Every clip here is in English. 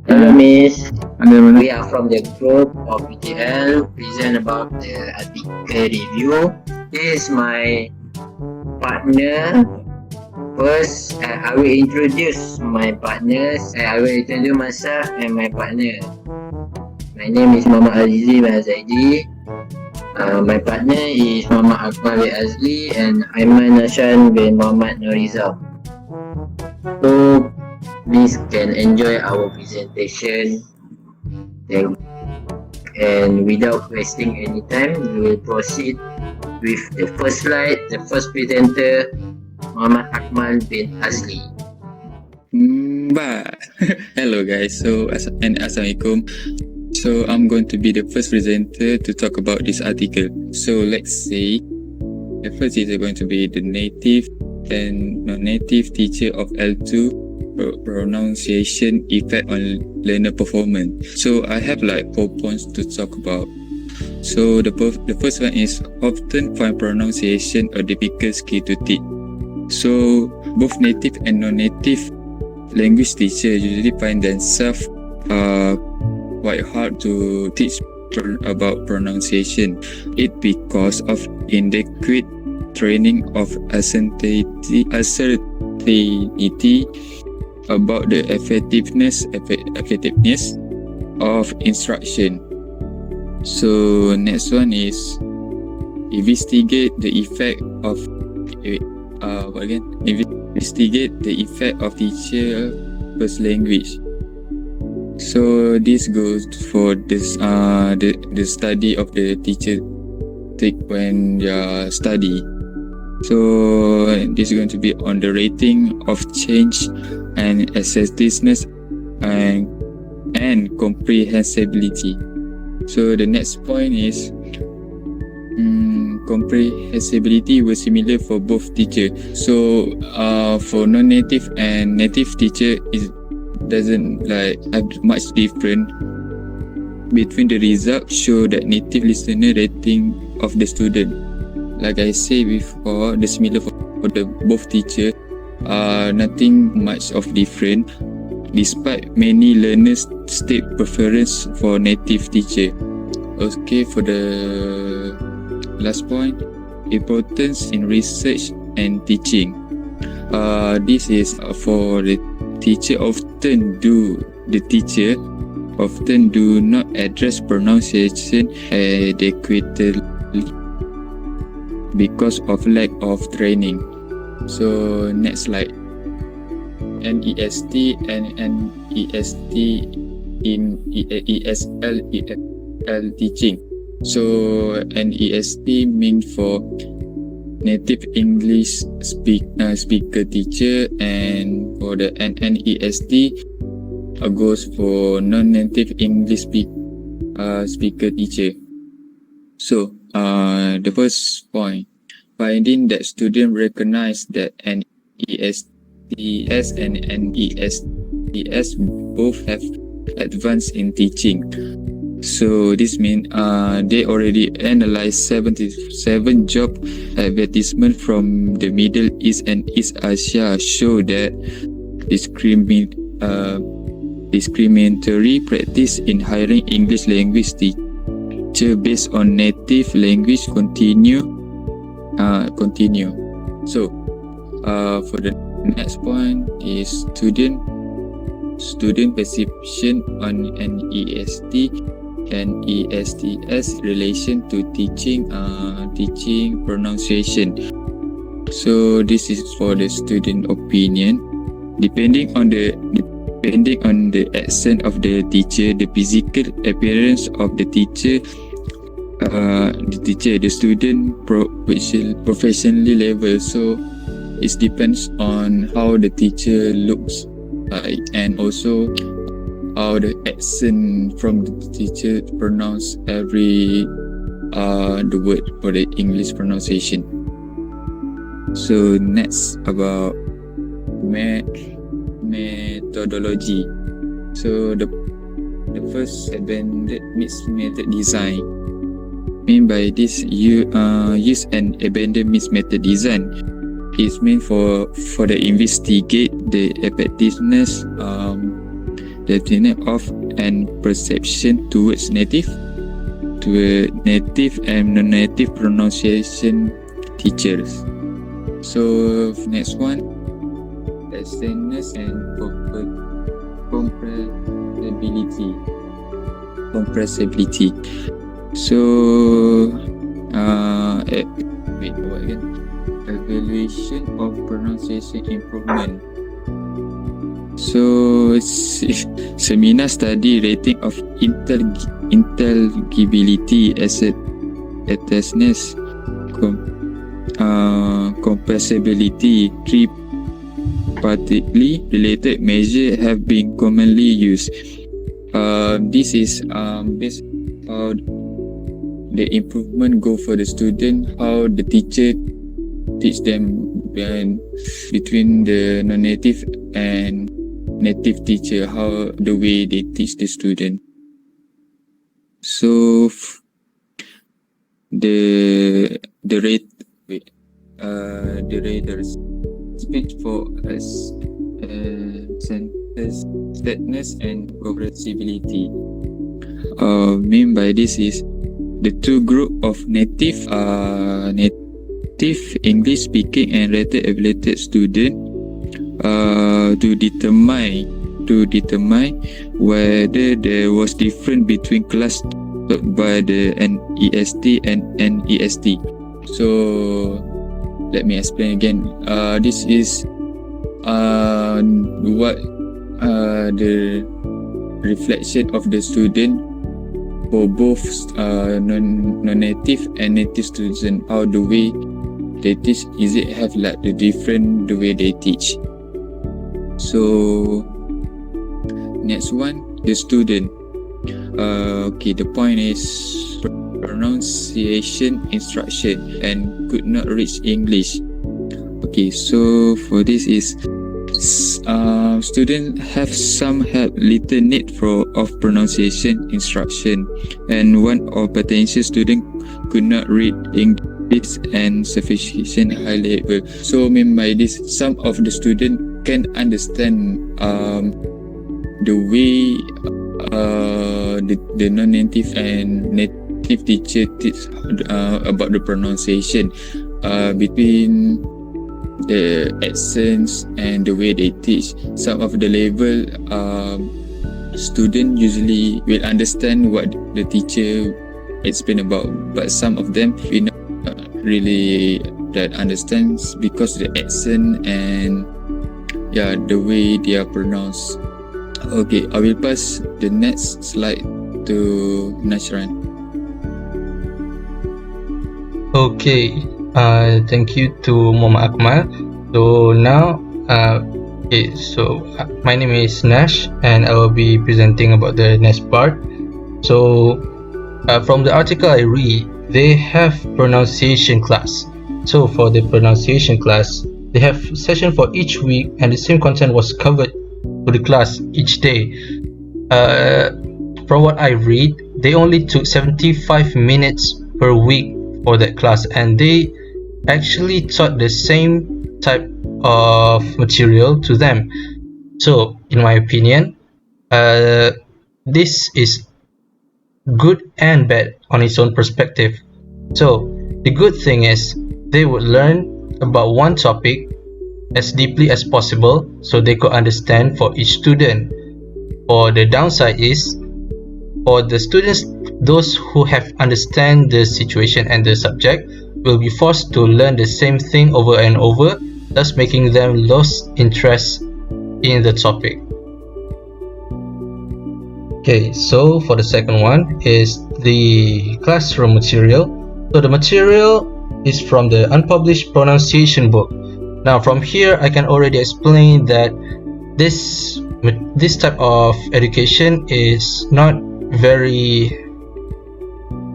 Hello, Miss. Ada mana? We are from the group of PTL, present about the article review. This is my partner. First, I will introduce my partners. I will introduce myself and my partner. My name is Mama Hazizi bin Hazizi. My partner is Mama Akbar bin Azli and Aiman Nashan bin Muhammad Norizal. So, please can enjoy our presentation. And without wasting any time, we will proceed with the first slide. The first presenter, Muhammad Akmal bin Azli. Hello guys, and Assalamualaikum. So I'm going to be the first presenter to talk about this article. So let's say the first is going to be the native and non-native teacher of L2 pronunciation effect on learner performance. So I have like 4 points to talk about. So the first one is often find pronunciation a difficult skill to teach. So both native and non-native language teachers usually find themselves quite hard to teach about pronunciation. It because of inadequate training of ascertainty about the effectiveness of instruction. So next one is investigate the effect of investigate the effect of teacher first language. So this goes for this the study of the teacher take when they study. So this is going to be on the rating of change and assertiveness and comprehensibility. So the next point is comprehensibility was similar for both teachers. So for non-native and native teacher is doesn't like have much different between the results show that native listener rating of the student. Like I said before, the similar for the both teachers nothing much of different despite many learners state preference for native teacher. Okay, for the last point, importance in research and teaching. This is for the teacher often do not address pronunciation adequately because of lack of training. So next slide. NEST and NEST in ESL teaching. So NEST means for native English speaker teacher, and for the NEST goes for non-native English speaker teacher. So the first point, finding that students recognize that NESTS and NESTS both have advanced in teaching. So this means they already analyzed 77 job advertisements from the Middle East and East Asia show that discriminatory practice in hiring English language teacher based on native language continue. So for the next point is student perception on NEST and ESTS relation to teaching pronunciation. So this is for the student opinion. Depending on the accent of the teacher, the physical appearance of the teacher, the student professionally level. So it depends on how the teacher looks like, and also how the accent from the teacher pronounce every the word for the English pronunciation. So next about methodology. So the first abandoned mixed method design. Mean by this, use an abandoned mixed method design. It's meant for the investigate the effectiveness definite of and perception towards native and non-native pronunciation teachers. So next one, awareness and compressibility. So what again? Evaluation of pronunciation improvement. So seminar study rating of intelligibility, attentiveness, compressibility, three particularly related measures have been commonly used. This is based how the improvement go for the student, how the teacher teach them between the non-native and native teacher, how the way they teach the student. So the raters speech for us sentence flatness and compressibility. Mean by this is the two group of native English speaking and rated ability student to determine whether there was difference between class taught by the NEST and NEST. So let me explain again. This is what the reflection of the student for both non-native and native students, how the way they teach, is it have like the different the way they teach. So next one, the student. Okay, the point is pronunciation instruction and could not reach English. Okay, so for this is students have some little need of pronunciation instruction, and one of potential student could not read English and sufficient high level. So mean by this, some of the student can understand the way the non-native and native teacher teach about the pronunciation between the accents and the way they teach. Some of the level student usually will understand what the teacher explain about, but some of them will not really that understands because the accent and the way they are pronounced. Okay, I will pass the next slide to Nashran. Okay, thank you to Muhammad Akmal. So now, my name is Nash, and I will be presenting about the next part. So, from the article I read, they have pronunciation class. So for the pronunciation class, they have session for each week, and the same content was covered to the class each day. From what I read, they only took 75 minutes per week for that class, and they actually taught the same type of material to them. So in my opinion, this is good and bad on its own perspective. So the good thing is they would learn about one topic as deeply as possible so they could understand for each student. Or the downside is, for the students, those who have understand the situation and the subject will be forced to learn the same thing over and over, thus making them lose interest in the topic. Okay, so for the second one is the classroom material. So the material is from the unpublished pronunciation book. Now from here I can already explain that this type of education is not very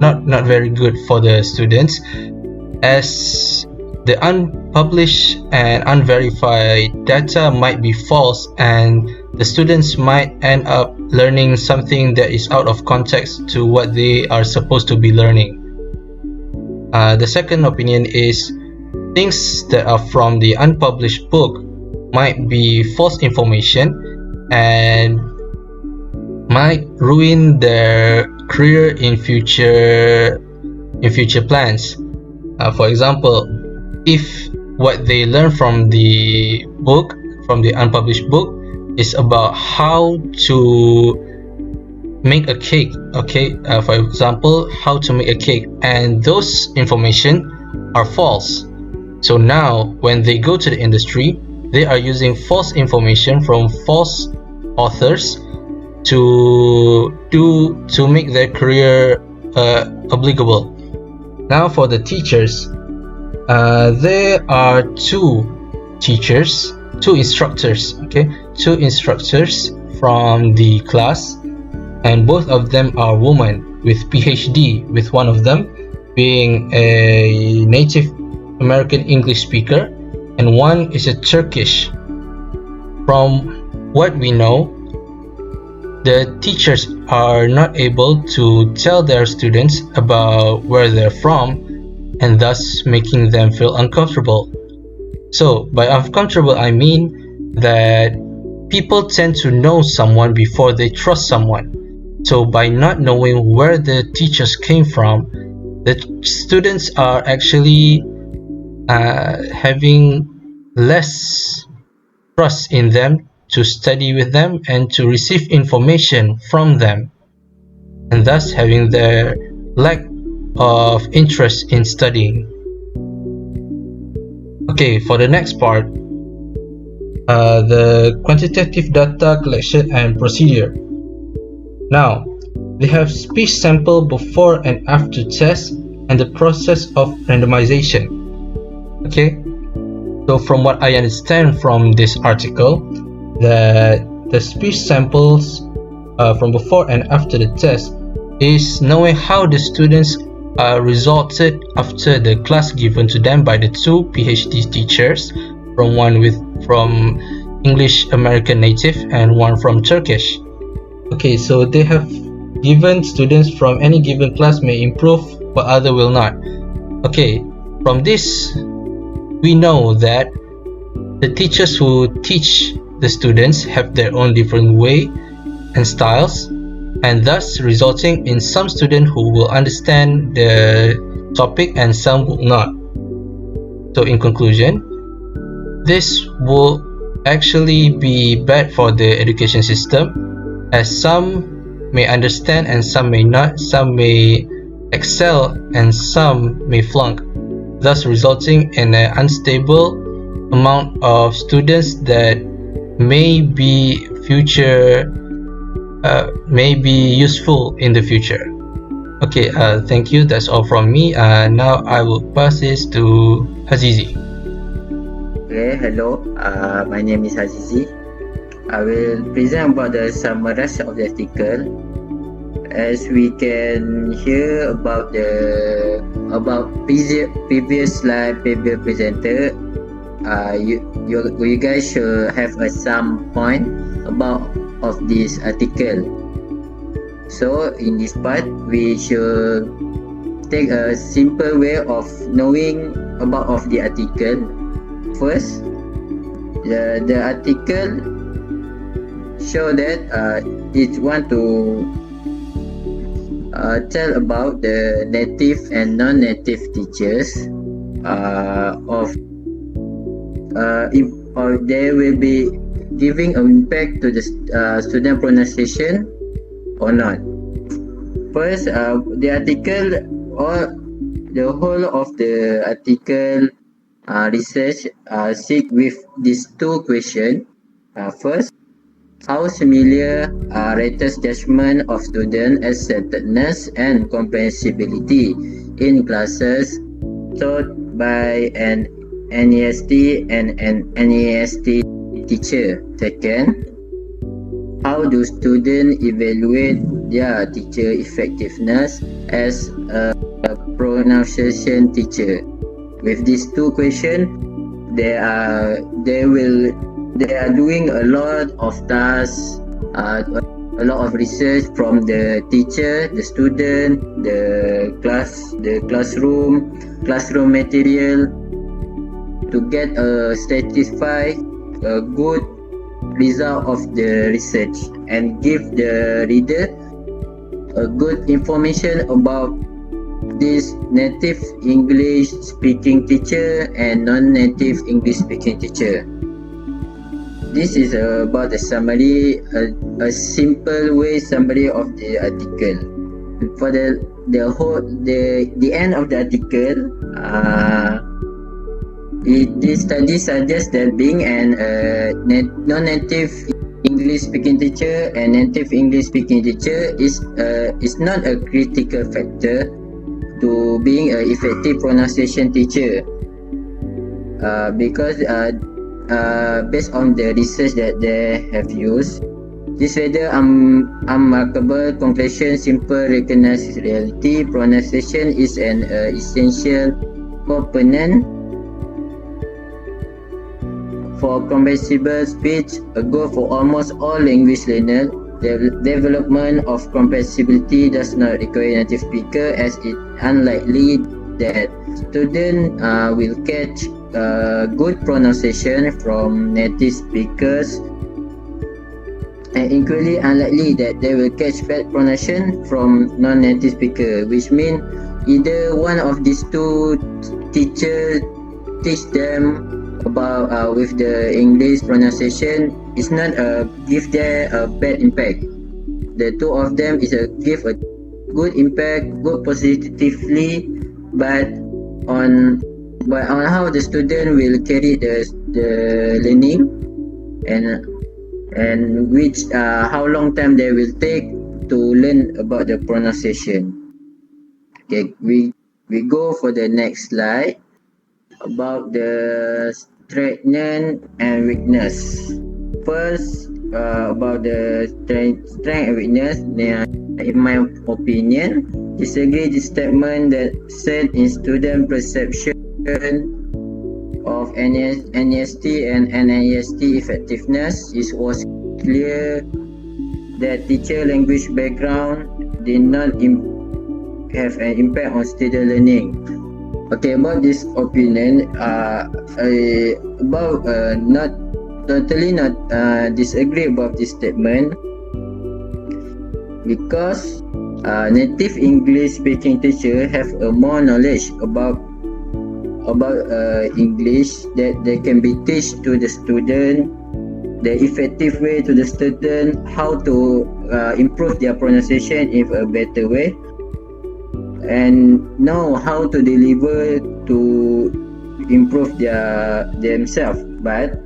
good for the students, as the unpublished and unverified data might be false, and the students might end up learning something that is out of context to what they are supposed to be learning. The second opinion is things that are from the unpublished book might be false information, and might ruin their career in future plans. For example, if what they learn from the book, from the unpublished book, is about how to make a cake, okay, for example, how to make a cake, and those information are false. So now when they go to the industry, they are using false information from false authors to make their career obligable. Now for the teachers, there are two instructors from the class, and both of them are women with PhD, with one of them being a native American English speaker and one is a Turkish. From what we know, the teachers are not able to tell their students about where they're from, and thus making them feel uncomfortable. So by uncomfortable, I mean that people tend to know someone before they trust someone. So by not knowing where the teachers came from, the students are actually having less trust in them to study with them and to receive information from them, and thus having their lack of interest in studying. Okay, for the next part, the quantitative data collection and procedure. Now, they have speech sample before and after test and the process of randomization. Okay, so from what I understand from this article, that the speech samples from before and after the test is knowing how the students resulted after the class given to them by the two PhD teachers, from English American native and one from Turkish. Okay, so they have given students from any given class may improve but other will not. Okay, from this we know that the teachers who teach the students have their own different way and styles, and thus resulting in some students who will understand the topic and some will not. So in conclusion, this will actually be bad for the education system, as some may understand and some may not, some may excel and some may flunk, thus resulting in an unstable amount of students that may be useful in the future. Okay, thank you, that's all from me. Now I will pass this to Hazizi. Okay, hello, my name is Hazizi. I will present about the summary of the article. As we can hear about previous slide, previous presenter, you guys should have some point about of this article. So in this part, we should take a simple way of knowing about of the article. First, the article show that it want to tell about the native and non-native teachers or they will be giving an impact to the student pronunciation or not. First, the article or the whole of the article research seek with these two questions. First, how similar are writer's judgment of student acceptedness and comprehensibility in classes taught by an NEST and an NEST teacher? Second, how do students evaluate their teacher effectiveness as a pronunciation teacher? With these two questions, they are doing a lot of tasks, a lot of research from the teacher, the student, the classroom material to get a satisfied, a good result of the research and give the reader a good information about this native English speaking teacher and non-native English speaking teacher. This is about the summary, a simple way summary of the article. For the end of the article, this study suggests that being an non-native English speaking teacher and native English speaking teacher is not a critical factor to being an effective pronunciation teacher, because based on the research that they have used, this rather unremarkable conclusion simple recognized reality. Pronunciation is an essential component for comprehensible speech, a goal for almost all language learners. The development of comprehensibility does not require native speaker, as it unlikely that students will catch good pronunciation from native speakers, and equally unlikely that they will catch bad pronunciation from non-native speaker, which means either one of these two teachers teach them about with the English pronunciation is not give them a bad impact. The two of them is give a good impact, good positively, but on how the student will carry the learning, and which how long time they will take to learn about the pronunciation. Okay, we go for the next slide about the strength and weakness. First, about the strength and weakness. In my opinion, disagree the statement that said in student perception of NEST and NIST effectiveness, it was clear that teacher language background did not have an impact on student learning. Okay, about this opinion, about not disagree about this statement, because native English speaking teacher have more knowledge about English, that they can be teach to the student the effective way to the student how to improve their pronunciation in a better way, and know how to deliver to improve themselves. But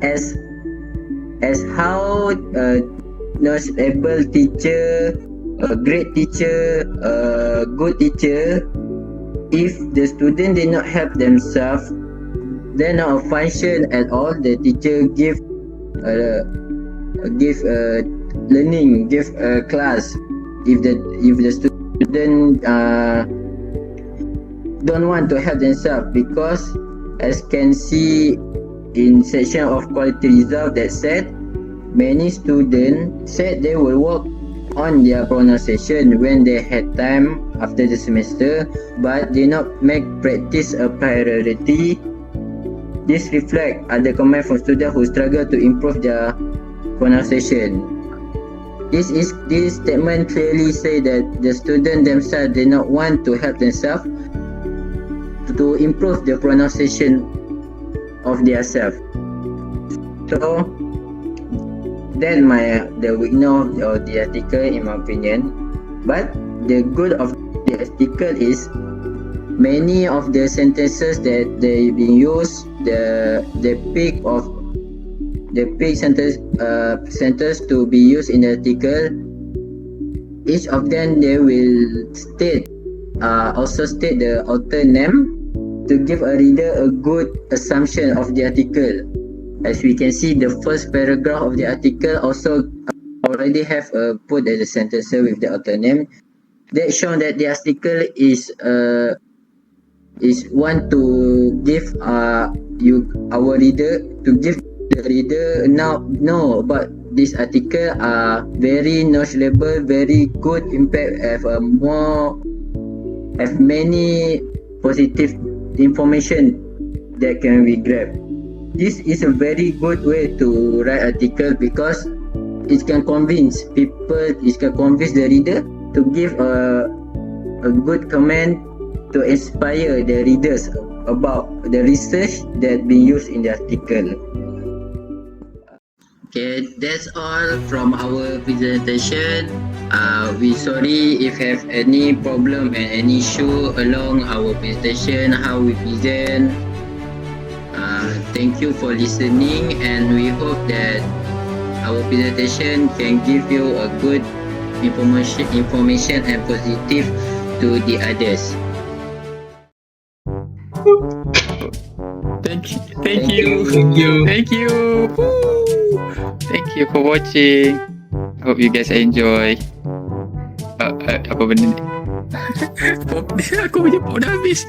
as how knowledgeable teacher, a great teacher, a good teacher, if the student did not help themselves, then not a function at all. The teacher give learning, give a class. If the student don't want to help themselves, because as can see in section of quality result that said many students said they will work on their pronunciation when they had time after the semester, but did not make practice a priority. This reflects other comments from students who struggle to improve their pronunciation. This statement clearly say that the students themselves did not want to help themselves to improve the pronunciation of their self. So then the weakness of the article, in my opinion. But the good of the article is many of the sentences that they being used, the pick sentence to be used in the article, each of them they will also state the author name to give a reader a good assumption of the article. As we can see, the first paragraph of the article also already have put the sentence with the author name. That shows that the article is want to give our reader, to give the reader now know about this article are very knowledgeable, very good impact, have many positive information that can be grabbed. this is a very good way to write article because it can convince people, it can convince the reader to give a good comment to inspire the readers about the research that been used in the article. Okay, that's all from our presentation. We sorry if have any problem and any issue along our presentation, how we present. Thank you for listening, and we hope that our presentation can give you a good information and positive to the others. Thank you. Thank you. Thank you. Woo! Thank you for watching. Hope you guys enjoy. Apa benda ni? Aku punya pop dah habis.